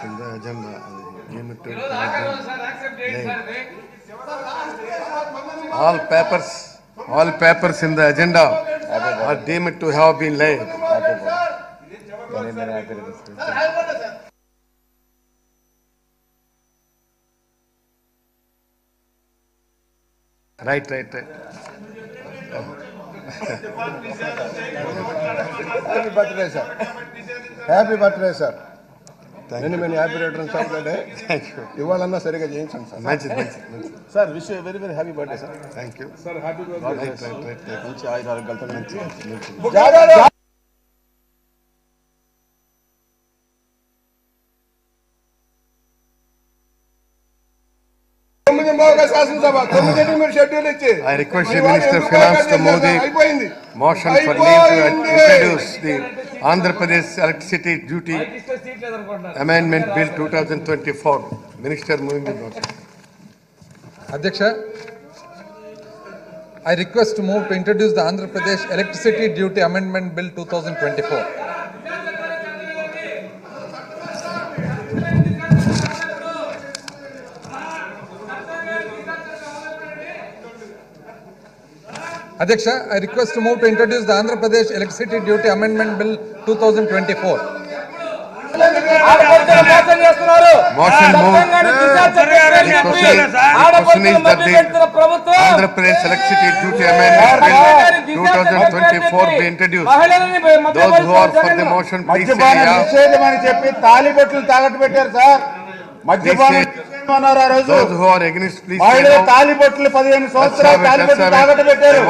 in the agenda. All papers in the agenda are deemed to have been laid. Right. Happy birthday, sir. Happy birthday, sir. Many happy returns of the day. Thank you. ఇవాళన్నా సరిగా చేయించండి sir. మంచిది. Sir wish very very happy birthday sir. Thank you. Sir happy birthday. Right. మంచి ఆయురారోగ్యాలతో మంచి. I request the Minister of Finance to move the motion for leave to introduce the Andhra Pradesh Electricity Duty Amendment Bill 2024. Minister moving the motion. Adhyaksha, I request to move to introduce the Andhra Pradesh Electricity Duty Amendment Bill 2024. Adhyaksha, I request to move to introduce the Andhra Pradesh Electricity Duty Amendment Bill 2024. Motion moved. The question is that the Andhra Pradesh Electricity Duty Amendment Bill 2024 be introduced. Those who are for the motion, please say yeah. Those who are against, please say no. తాలిబొట్లు 15 సంవత్సరాలు తాలిబొట్లు తాగట పెట్టారు.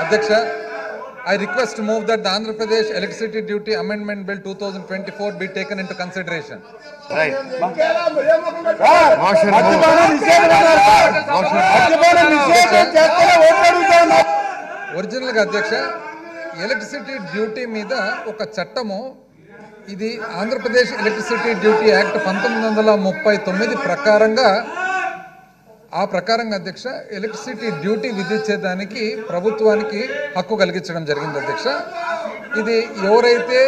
Adhyaksha, I request to move that the Andhra Pradesh Electricity Duty Amendment Bill 2024 be taken into consideration. Right. Motion original గా అధ్యక్ష electricity duty మీద ఒక చట్టము ఇది Andhra Pradesh electricity duty act 1939 ప్రకారంగా ఆ ప్రకారంగా అధ్యక్ష ఎలక్ట్రిసిటీ డ్యూటీ విధించేదానికి ప్రభుత్వానికి హక్కు కలిగించడం జరిగింది అధ్యక్ష. ఇది ఎవరైతే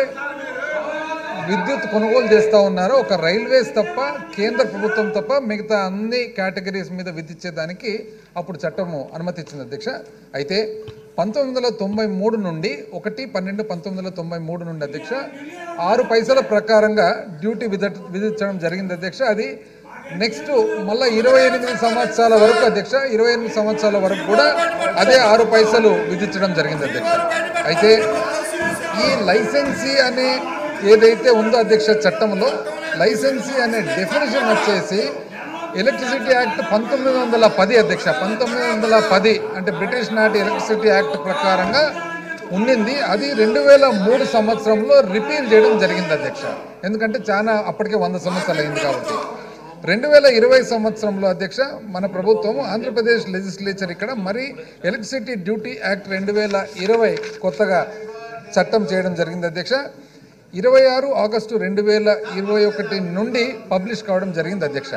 విద్యుత్ కొనుగోలు చేస్తూ ఉన్నారో ఒక రైల్వేస్ తప్ప కేంద్ర ప్రభుత్వం తప్ప మిగతా అన్ని కేటగిరీస్ మీద విధించేదానికి అప్పుడు చట్టము అనుమతి ఇచ్చింది అధ్యక్ష. అయితే 1993 నుండి 1/12/1993 నుండి అధ్యక్ష 6 పైసల ప్రకారంగా డ్యూటీ విధించడం జరిగింది అధ్యక్ష. అది నెక్స్ట్ మళ్ళీ 28 సంవత్సరాల వరకు అధ్యక్ష 28 సంవత్సరాల వరకు కూడా అదే 6 పైసలు విధించడం జరిగింది అధ్యక్ష. అయితే ఈ లైసెన్సీ అనే ఏదైతే ఉందో అధ్యక్ష చట్టంలో లైసెన్సీ అనే డెఫినేషన్ వచ్చేసి ఎలక్ట్రిసిటీ యాక్ట్ 1910 అధ్యక్ష 1910 అంటే బ్రిటిష్ నాటి ఎలక్ట్రిసిటీ యాక్ట్ ప్రకారంగా ఉండింది. అది 2003 సంవత్సరంలో రిపీల్ చేయడం జరిగింది అధ్యక్ష. ఎందుకంటే చాలా అప్పటికే 100 సంవత్సరాలు అయింది కాబట్టి 2020 సంవత్సరంలో అధ్యక్ష మన ప్రభుత్వం ఆంధ్రప్రదేశ్ లెజిస్లేచర్ ఇక్కడ మరి ఎలక్ట్రిసిటీ డ్యూటీ యాక్ట్ 2020 కొత్తగా చట్టం చేయడం జరిగింది అధ్యక్ష. 26 ఆగస్టు 2021 నుండి పబ్లిష్ కావడం జరిగింది అధ్యక్ష.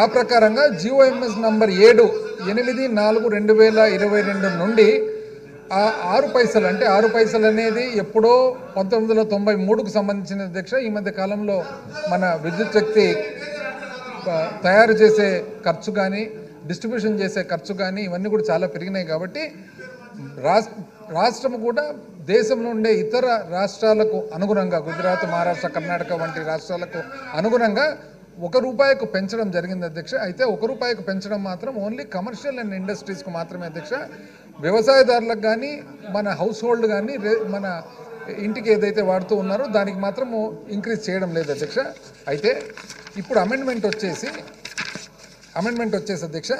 ఆ ప్రకారంగా జిఓఎంఎస్ నంబర్ 7/4/2022 నుండి ఆ 6 పైసలు అంటే 6 పైసలు అనేది ఎప్పుడో 1993కు సంబంధించిన అధ్యక్ష. ఈ మధ్య కాలంలో మన విద్యుత్ శక్తి తయారు చేసే ఖర్చు కానీ డిస్ట్రిబ్యూషన్ చేసే ఖర్చు కానీ ఇవన్నీ కూడా చాలా పెరిగినాయి కాబట్టి రాష్ట్రం కూడా దేశంలో ఉండే ఇతర రాష్ట్రాలకు అనుగుణంగా గుజరాత్, మహారాష్ట్ర, కర్ణాటక వంటి రాష్ట్రాలకు అనుగుణంగా ₹1 పెంచడం జరిగింది అధ్యక్ష. అయితే ₹1 పెంచడం మాత్రం ఓన్లీ కమర్షియల్ అండ్ ఇండస్ట్రీస్కు మాత్రమే అధ్యక్ష. వ్యవసాయదారులకు కానీ మన హౌస్ హోల్డ్ కానీ మన ఇంటికి ఏదైతే వాడుతూ ఉన్నారో దానికి మాత్రము ఇంక్రీజ్ చేయడం లేదు అధ్యక్ష. అయితే ఇప్పుడు అమెండ్మెంట్ వచ్చేసి అధ్యక్ష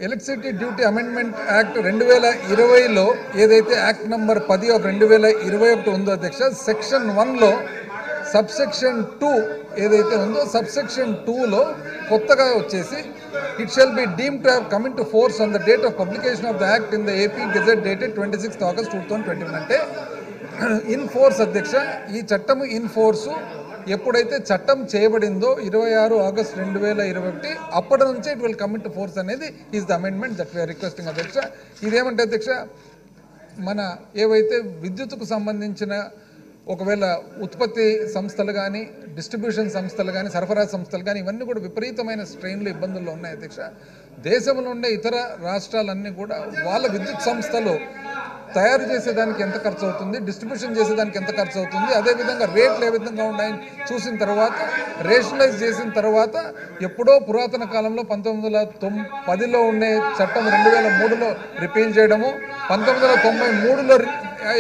ఎలక్ట్రిసిటీ డ్యూటీ అమెండ్మెంట్ యాక్ట్ 2020లో ఏదైతే యాక్ట్ నంబర్ 10/2021 ఉందో అధ్యక్ష సెక్షన్ 1లో సబ్సెక్షన్ 2 ఏదైతే ఉందో సబ్సెక్షన్ 2లో కొత్తగా వచ్చేసి it shall be deemed to have come into force on the date of publication of the act in the AP gazette dated 26th August 2021 అంటే in force అధ్యక్ష, ఈ చట్టం ఇన్ ఫోర్సు ఎప్పుడైతే చట్టం చేయబడిందో 26 ఆగస్ట్ 2021 అప్పటి నుంచే it will come into force అనేది is the amendment that we are requesting అధ్యక్ష. ఇదేమంటే అధ్యక్ష, మన ఏవైతే విద్యుత్తుకు సంబంధించిన ఒకవేళ ఉత్పత్తి సంస్థలు కానీ, డిస్ట్రిబ్యూషన్ సంస్థలు కానీ, సరఫరా సంస్థలు కానీ, ఇవన్నీ కూడా విపరీతమైన స్ట్రెయిన్లు, ఇబ్బందుల్లో ఉన్నాయి అధ్యక్ష. దేశంలో ఉండే ఇతర రాష్ట్రాలన్నీ కూడా వాళ్ళ విద్యుత్ సంస్థలు తయారు చేసేదానికి ఎంత ఖర్చు అవుతుంది, డిస్ట్రిబ్యూషన్ చేసేదానికి ఎంత ఖర్చు అవుతుంది, అదేవిధంగా రేట్లు ఏ విధంగా ఉన్నాయని చూసిన తర్వాత, రేషనలైజ్ చేసిన తర్వాత, ఎప్పుడో పురాతన కాలంలో 1910లో ఉండే చట్టం 2003లో రిపీల్ చేయడము, 1993లో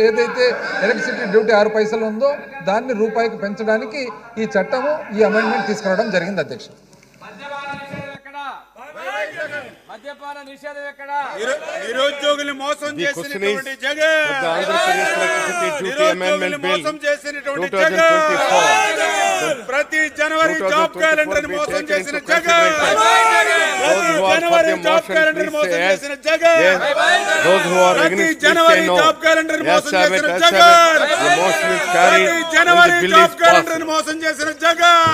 ఏదైతే ఎలక్ట్రిసిటీ డ్యూటీ 6 పైసలు ఉందో దాన్ని రూపాయికి పెంచడానికి ఈ చట్టము, ఈ అమెండ్మెంట్ తీసుకురావడం జరిగింది అధ్యక్ష. మద్యపాన నిషేధం ఎక్కడ? నిరుద్యోగుల్ని మోసం చేసినటువంటి జగన్, నిరుద్యోగుల్ని మోసం చేసినటువంటి జగన్, ప్రతి జనవరి జాబ్ క్యాలెండర్ మోసం చేసిన జగన్, ప్రతి జనవరి జాబ్ క్యాలెండర్ మోసం చేసిన జగన్, ప్రతి జనవరి జాబ్ క్యాలెండర్ మోసం చేసిన జగన్, ప్రతి జనవరి జాబ్ క్యాలెండర్ మోసం చేసిన జగన్,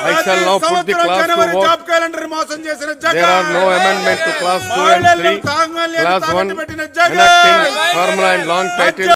ప్రతి సంవత్సరం జనవరి జాబ్ క్యాలెండర్ మోసం చేసిన Jagan. No amendment to class 2 and 3. Class 1 enacting formula and long title.